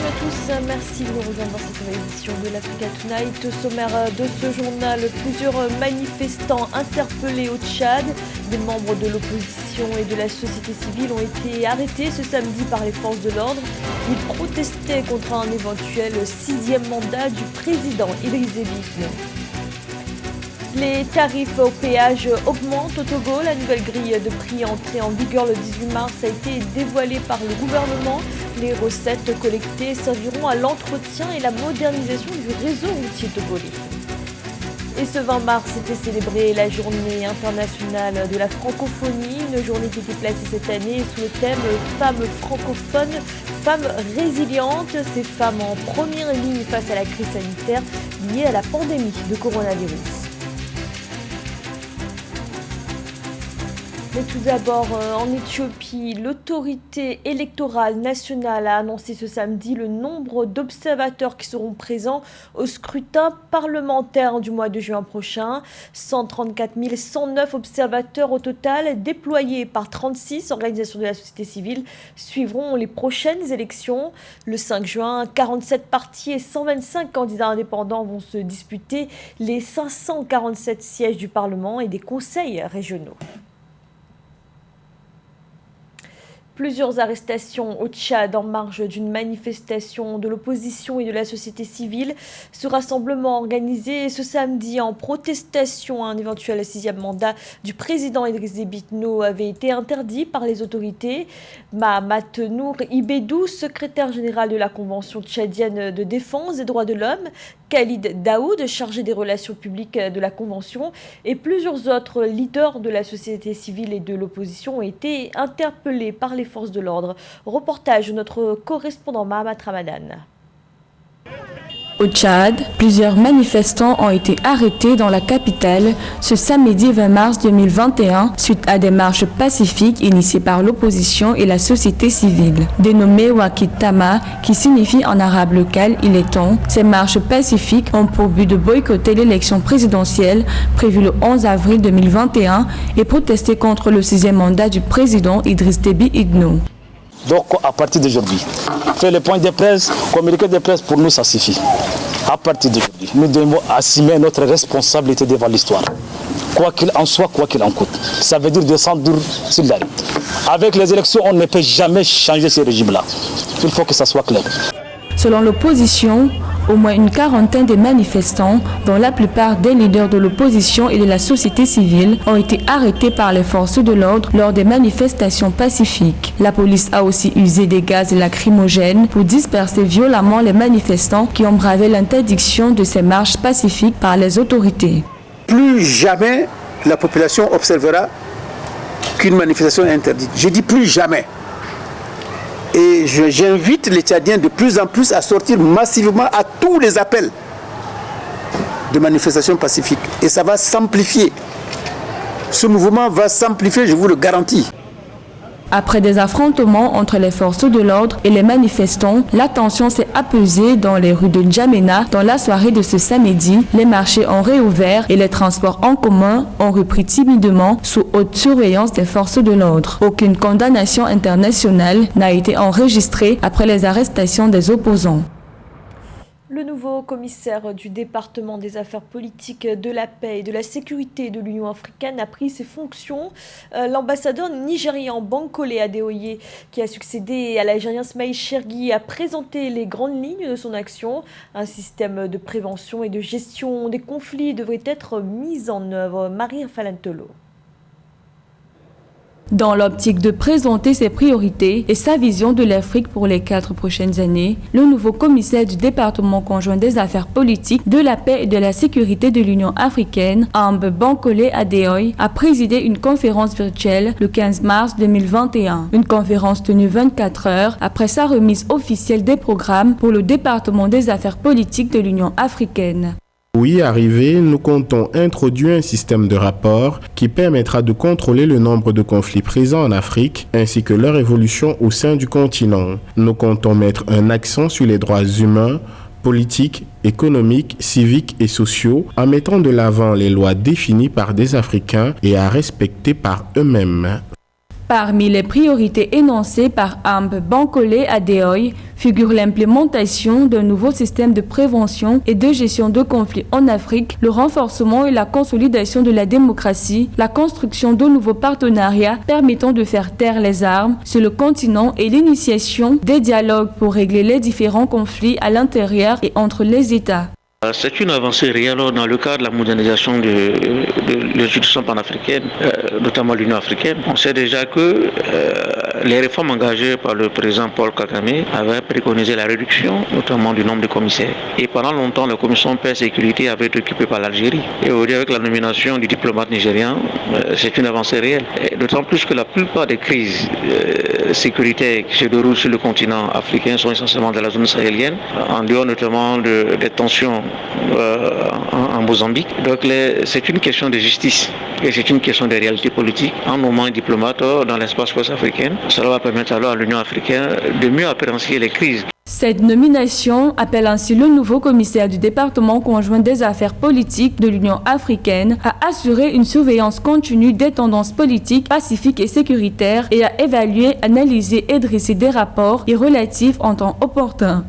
à tous, merci de nous rejoindre dans cette nouvelle édition de l'Africa Tonight. Au sommaire de ce journal, plusieurs manifestants interpellés au Tchad. Des membres de l'opposition et de la société civile ont été arrêtés ce samedi par les forces de l'ordre. Ils protestaient contre un éventuel 6e mandat du président Idriss Déby Itno. Les tarifs au péage augmentent au Togo. La nouvelle grille de prix entrée en vigueur le 18 mars a été dévoilée par le gouvernement. Les recettes collectées serviront à l'entretien et la modernisation du réseau routier togolais. Et ce 20 mars était célébrée la journée internationale de la francophonie, une journée qui était placée cette année sous le thème « Femmes francophones, femmes résilientes », ces femmes en première ligne face à la crise sanitaire liée à la pandémie de coronavirus. Mais tout d'abord, en Éthiopie, l'autorité électorale nationale a annoncé ce samedi le nombre d'observateurs qui seront présents au scrutin parlementaire du mois de juin prochain. 134 109 observateurs au total, déployés par 36 organisations de la société civile, suivront les prochaines élections. Le 5 juin, 47 partis et 125 candidats indépendants vont se disputer les 547 sièges du Parlement et des conseils régionaux. Plusieurs arrestations au Tchad en marge d'une manifestation de l'opposition et de la société civile. Ce rassemblement organisé ce samedi en protestation à un éventuel 6e mandat du président Idriss Déby Itno avait été interdit par les autorités. Mahamat Nour Ibedou, secrétaire général de la Convention tchadienne de défense des droits de l'homme, Khalid Daoud, chargé des relations publiques de la Convention, et plusieurs autres leaders de la société civile et de l'opposition ont été interpellés par les forces de l'ordre. Reportage de notre correspondant Mahamat Ramadan. Au Tchad, plusieurs manifestants ont été arrêtés dans la capitale ce samedi 20 mars 2021 suite à des marches pacifiques initiées par l'opposition et la société civile. Dénommées Wakit Tama, qui signifie en arabe local « il est temps », ces marches pacifiques ont pour but de boycotter l'élection présidentielle prévue le 11 avril 2021 et protester contre le 6e mandat du président Idriss Déby Itno. Donc à partir d'aujourd'hui, faire le point de presse, communiquer de presse, pour nous ça suffit. À partir d'aujourd'hui, nous devons assumer notre responsabilité devant l'histoire. Quoi qu'il en soit, quoi qu'il en coûte. Ça veut dire descendre sur la route. Avec les élections, on ne peut jamais changer ce régime-là. Il faut que ça soit clair. Selon l'opposition, au moins une quarantaine de manifestants, dont la plupart des leaders de l'opposition et de la société civile, ont été arrêtés par les forces de l'ordre lors des manifestations pacifiques. La police a aussi usé des gaz lacrymogènes pour disperser violemment les manifestants qui ont bravé l'interdiction de ces marches pacifiques par les autorités. Plus jamais la population observera qu'une manifestation est interdite. Je dis plus jamais. Et j'invite les Tchadiens de plus en plus à sortir massivement à tous les appels de manifestations pacifiques. Et ça va s'amplifier. Ce mouvement va s'amplifier, je vous le garantis. Après des affrontements entre les forces de l'ordre et les manifestants, la tension s'est apaisée dans les rues de N'Djamena. Dans la soirée de ce samedi, les marchés ont réouvert et les transports en commun ont repris timidement sous haute surveillance des forces de l'ordre. Aucune condamnation internationale n'a été enregistrée après les arrestations des opposants. Le nouveau commissaire du département des affaires politiques, de la paix et de la sécurité de l'Union africaine a pris ses fonctions. L'ambassadeur nigérian Bankole Adeoye, qui a succédé à l'Algérien Smaïl Chergui, a présenté les grandes lignes de son action. Un système de prévention et de gestion des conflits devrait être mis en œuvre. Marie Falantolo. Dans l'optique de présenter ses priorités et sa vision de l'Afrique pour les 4 prochaines années, le nouveau commissaire du département conjoint des affaires politiques, de la paix et de la sécurité de l'Union africaine, Ambe Bankole Adeoye, a présidé une conférence virtuelle le 15 mars 2021. Une conférence tenue 24 heures après sa remise officielle des programmes pour le département des affaires politiques de l'Union africaine. Pour y arriver, nous comptons introduire un système de rapport qui permettra de contrôler le nombre de conflits présents en Afrique ainsi que leur évolution au sein du continent. Nous comptons mettre un accent sur les droits humains, politiques, économiques, civiques et sociaux en mettant de l'avant les lois définies par des Africains et à respecter par eux-mêmes. Parmi les priorités énoncées par Ambe Bankole Adeoye figure l'implémentation d'un nouveau système de prévention et de gestion de conflits en Afrique, le renforcement et la consolidation de la démocratie, la construction de nouveaux partenariats permettant de faire taire les armes sur le continent et l'initiation des dialogues pour régler les différents conflits à l'intérieur et entre les États. C'est une avancée réelle dans le cadre de la modernisation de l'institution panafricaine, notamment l'Union africaine. On sait déjà que les réformes engagées par le président Paul Kagame avaient préconisé la réduction, notamment du nombre de commissaires. Et pendant longtemps, la commission paix et sécurité avait été occupée par l'Algérie. Et aujourd'hui, avec la nomination du diplomate nigérian, c'est une avancée réelle. D'autant plus que la plupart des crises sécuritaires qui se déroulent sur le continent africain sont essentiellement de la zone sahélienne, en dehors notamment des tensions en Mozambique. Donc c'est une question de justice et c'est une question de réalité politique. En nommant un diplomate dans l'espace ouest-africain, cela va permettre alors à l'Union africaine de mieux appréhender les crises. Cette nomination appelle ainsi le nouveau commissaire du département conjoint des affaires politiques de l'Union africaine à assurer une surveillance continue des tendances politiques, pacifiques et sécuritaires et à évaluer, analyser et dresser des rapports et relatifs en temps opportun.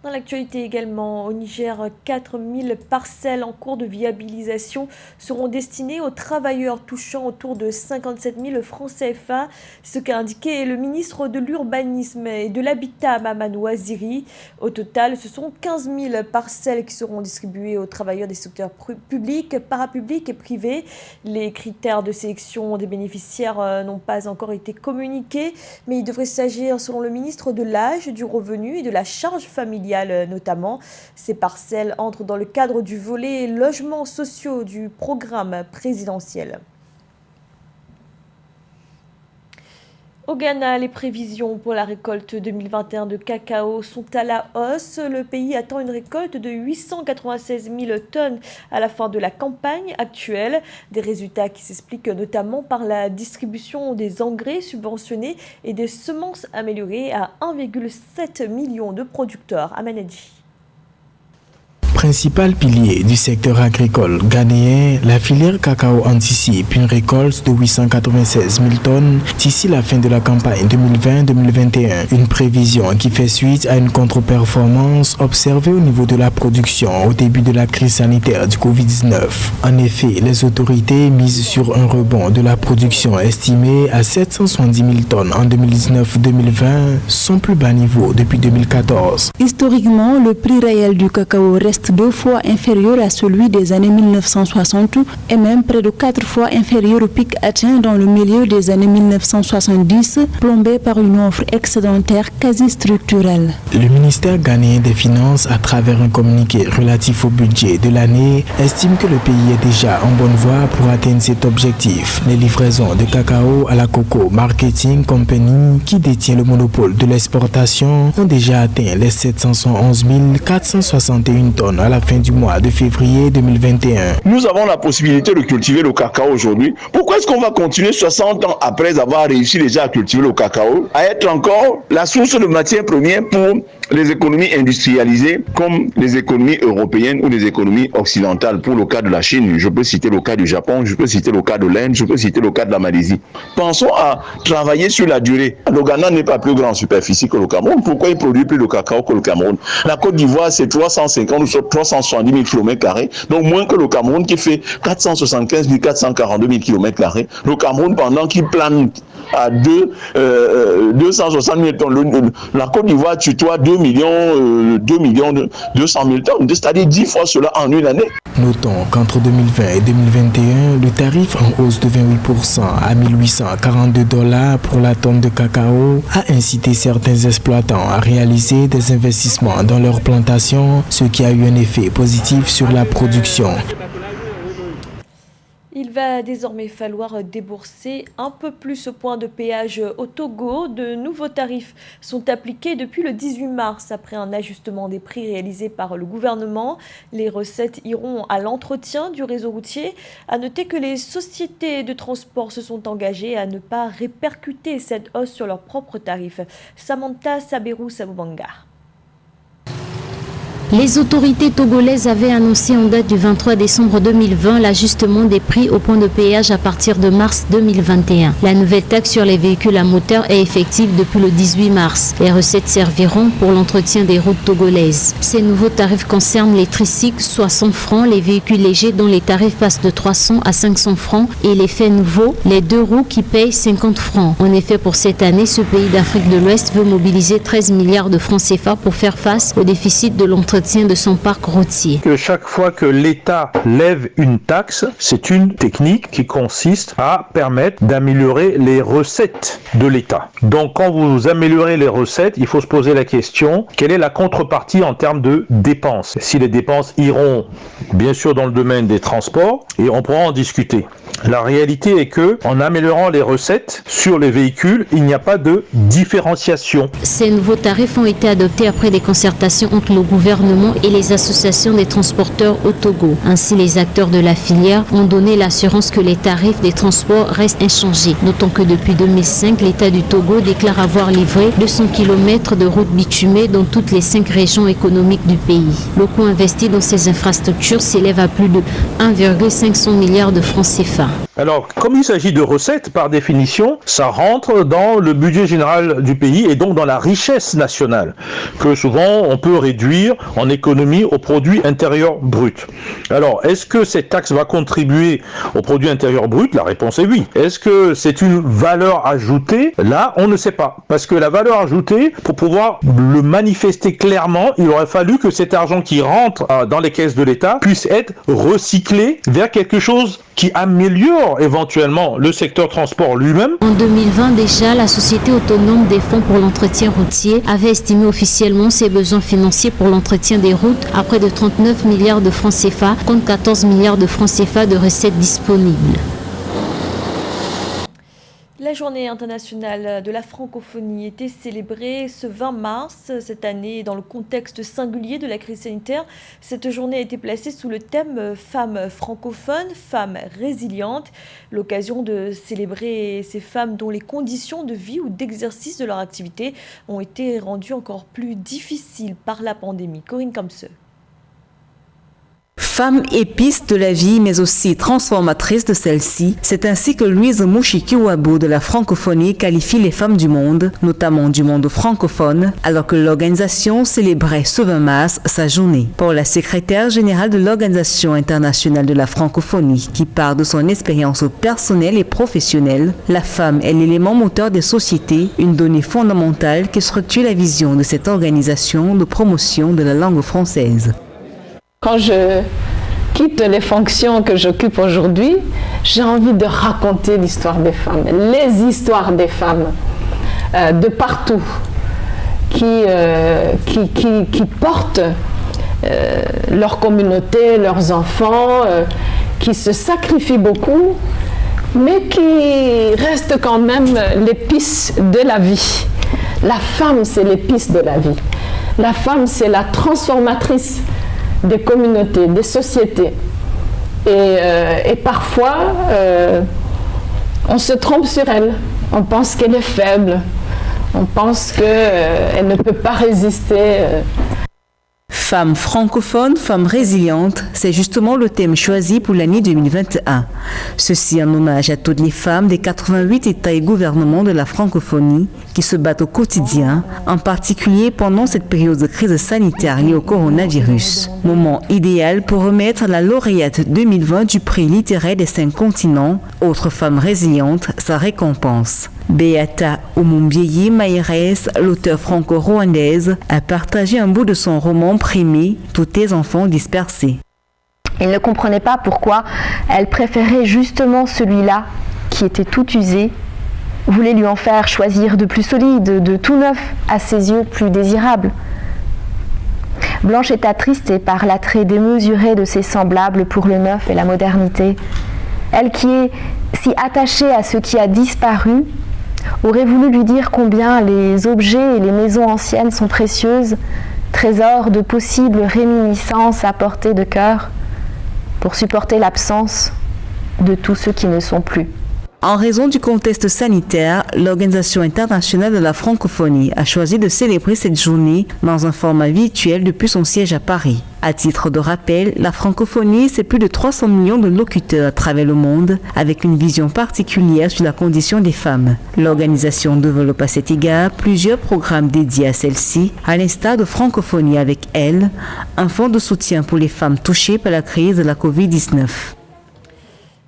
Dans l'actualité également, au Niger, 4000 parcelles en cours de viabilisation seront destinées aux travailleurs touchant autour de 57 000 francs CFA, ce qu'a indiqué le ministre de l'Urbanisme et de l'Habitat, Mamadou Waziri. Au total, ce sont 15 000 parcelles qui seront distribuées aux travailleurs des secteurs publics, parapublics et privés. Les critères de sélection des bénéficiaires n'ont pas encore été communiqués, mais il devrait s'agir, selon le ministre, de l'âge, du revenu et de la charge familiale. Notamment, ces parcelles entrent dans le cadre du volet logements sociaux du programme présidentiel. Au Ghana, les prévisions pour la récolte 2021 de cacao sont à la hausse. Le pays attend une récolte de 896 000 tonnes à la fin de la campagne actuelle. Des résultats qui s'expliquent notamment par la distribution des engrais subventionnés et des semences améliorées à 1,7 million de producteurs. Amanadi. Principal pilier du secteur agricole ghanéen, la filière cacao anticipe une récolte de 896 000 tonnes d'ici la fin de la campagne 2020-2021. Une prévision qui fait suite à une contre-performance observée au niveau de la production au début de la crise sanitaire du Covid-19. En effet, les autorités misent sur un rebond de la production estimé à 770 000 tonnes en 2019-2020, son plus bas niveau depuis 2014. Historiquement, le prix réel du cacao reste 2 fois inférieur à celui des années 1960 et même près de 4 fois inférieur au pic atteint dans le milieu des années 1970, plombé par une offre excédentaire quasi structurelle. Le ministère ghanéen des Finances, à travers un communiqué relatif au budget de l'année, estime que le pays est déjà en bonne voie pour atteindre cet objectif. Les livraisons de cacao à la Coco Marketing Company, qui détient le monopole de l'exportation, ont déjà atteint les 711 461 tonnes à la fin du mois de février 2021. Nous avons la possibilité de cultiver le cacao aujourd'hui. Pourquoi est-ce qu'on va continuer 60 ans après avoir réussi déjà à cultiver le cacao, à être encore la source de matières premières pour les économies industrialisées comme les économies européennes ou les économies occidentales? Pour le cas de la Chine, je peux citer le cas du Japon, je peux citer le cas de l'Inde, je peux citer le cas de la Malaisie. Pensons à travailler sur la durée. Le Ghana n'est pas plus grand en superficie que le Cameroun. Pourquoi il produit plus de cacao que le Cameroun? La Côte d'Ivoire, c'est 350 ou 370 000 km², donc moins que le Cameroun qui fait 475 442 000 km². Le Cameroun, pendant qu'il plane à 260 000 tonnes, la Côte d'Ivoire tutoie 2 millions 200 000 tonnes, c'est-à-dire 10 fois cela en une année. Notons qu'entre 2020 et 2021, le tarif en hausse de 28% à $1 842 pour la tonne de cacao a incité certains exploitants à réaliser des investissements dans leurs plantations, ce qui a eu un effet positif sur la production. Il va désormais falloir débourser un peu plus au point de péage au Togo. De nouveaux tarifs sont appliqués depuis le 18 mars après un ajustement des prix réalisé par le gouvernement. Les recettes iront à l'entretien du réseau routier. À noter que les sociétés de transport se sont engagées à ne pas répercuter cette hausse sur leurs propres tarifs. Samantha Saberou Saboubanga. Les autorités togolaises avaient annoncé en date du 23 décembre 2020 l'ajustement des prix au point de péage à partir de mars 2021. La nouvelle taxe sur les véhicules à moteur est effective depuis le 18 mars. Les recettes serviront pour l'entretien des routes togolaises. Ces nouveaux tarifs concernent les tricycles, soit 100 francs, les véhicules légers dont les tarifs passent de 300 à 500 francs et les faits nouveaux, les 2 roues qui payent 50 francs. En effet, pour cette année, ce pays d'Afrique de l'Ouest veut mobiliser 13 milliards de francs CFA pour faire face au déficit de l'entretien de son parc routier. Que chaque fois que l'État lève une taxe, c'est une technique qui consiste à permettre d'améliorer les recettes de l'État. Donc quand vous améliorez les recettes, il faut se poser la question, quelle est la contrepartie en termes de dépenses? Si les dépenses iront bien sûr dans le domaine des transports, et on pourra en discuter. La réalité est que, en améliorant les recettes sur les véhicules, il n'y a pas de différenciation. Ces nouveaux tarifs ont été adoptés après des concertations entre le gouvernement et les associations des transporteurs au Togo. Ainsi, les acteurs de la filière ont donné l'assurance que les tarifs des transports restent inchangés. Notons que depuis 2005, l'État du Togo déclare avoir livré 200 km de routes bitumées dans toutes les 5 régions économiques du pays. Le coût investi dans ces infrastructures s'élève à plus de 1,5 milliard de francs CFA. Alors, comme il s'agit de recettes, par définition, ça rentre dans le budget général du pays et donc dans la richesse nationale, que souvent on peut réduire en économie au produit intérieur brut. Alors, est-ce que cette taxe va contribuer au produit intérieur brut? La réponse est oui. Est-ce que c'est une valeur ajoutée? Là, on ne sait pas. Parce que la valeur ajoutée, pour pouvoir le manifester clairement, il aurait fallu que cet argent qui rentre dans les caisses de l'État puisse être recyclé vers quelque chose qui améliore éventuellement le secteur transport lui-même. En 2020 déjà, la Société autonome des fonds pour l'entretien routier avait estimé officiellement ses besoins financiers pour l'entretien des routes à près de 39 milliards de francs CFA contre 14 milliards de francs CFA de recettes disponibles. La journée internationale de la francophonie était célébrée ce 20 mars cette année dans le contexte singulier de la crise sanitaire. Cette journée a été placée sous le thème « Femmes francophones, femmes résilientes », l'occasion de célébrer ces femmes dont les conditions de vie ou d'exercice de leur activité ont été rendues encore plus difficiles par la pandémie. Corinne Kamse. Femme épice de la vie, mais aussi transformatrice de celle-ci, c'est ainsi que Louise Mouchikiwabo de la francophonie qualifie les femmes du monde, notamment du monde francophone, alors que l'organisation célébrait ce 20 mars sa journée. Pour la secrétaire générale de l'Organisation internationale de la francophonie, qui part de son expérience personnelle et professionnelle, la femme est l'élément moteur des sociétés, une donnée fondamentale qui structure la vision de cette organisation de promotion de la langue française. Quand je quitte les fonctions que j'occupe aujourd'hui, j'ai envie de raconter l'histoire des femmes, les histoires des femmes de partout qui portent leur communauté, leurs enfants, qui se sacrifient beaucoup, mais qui restent quand même l'épice de la vie. La femme, c'est l'épice de la vie. La femme, c'est la transformatrice des communautés, des sociétés. Et parfois, on se trompe sur elle. On pense qu'elle est faible. On pense qu'elle ne peut pas résister. Femmes francophones, femmes résilientes, c'est justement le thème choisi pour l'année 2021. Ceci en hommage à toutes les femmes des 88 États et gouvernements de la francophonie qui se battent au quotidien, en particulier pendant cette période de crise sanitaire liée au coronavirus. Moment idéal pour remettre la lauréate 2020 du prix littéraire des 5 continents, Autre femme résiliente, sa récompense. Beata Oumumbieye Maïres, l'auteure franco-rwandaise, a partagé un bout de son roman primé « Tous tes enfants dispersés ». Il ne comprenait pas pourquoi elle préférait justement celui-là, qui était tout usé, voulait lui en faire choisir de plus solide, de tout neuf, à ses yeux plus désirable. Blanche est attristée par l'attrait démesuré de ses semblables pour le neuf et la modernité. Elle qui est si attachée à ce qui a disparu, aurait voulu lui dire combien les objets et les maisons anciennes sont précieuses, trésors de possibles réminiscences à portée de cœur, pour supporter l'absence de tous ceux qui ne sont plus. En raison du contexte sanitaire, l'Organisation internationale de la francophonie a choisi de célébrer cette journée dans un format virtuel depuis son siège à Paris. À titre de rappel, la francophonie, c'est plus de 300 millions de locuteurs à travers le monde, avec une vision particulière sur la condition des femmes. L'organisation développe à cet égard plusieurs programmes dédiés à celle-ci, à l'instar de Francophonie avec elle, un fonds de soutien pour les femmes touchées par la crise de la Covid-19.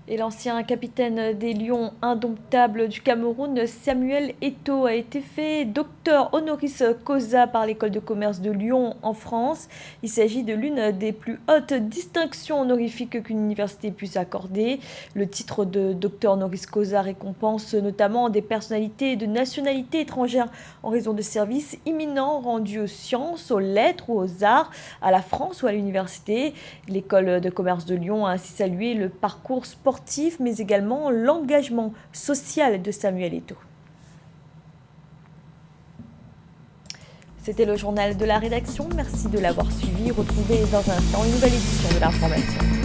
Et l'ancien capitaine des Lions indomptables du Cameroun, Samuel Eto'o, a été fait docteur honoris causa par l'école de commerce de Lyon en France. Il s'agit de l'une des plus hautes distinctions honorifiques qu'une université puisse accorder. Le titre de docteur honoris causa récompense notamment des personnalités de nationalité étrangère en raison de services imminents rendus aux sciences, aux lettres ou aux arts, à la France ou à l'université. L'école de commerce de Lyon a ainsi salué le parcours sportif mais également l'engagement social de Samuel Eto'o. C'était le journal de la rédaction. Merci de l'avoir suivi. Retrouvez dans un instant une nouvelle édition de l'information.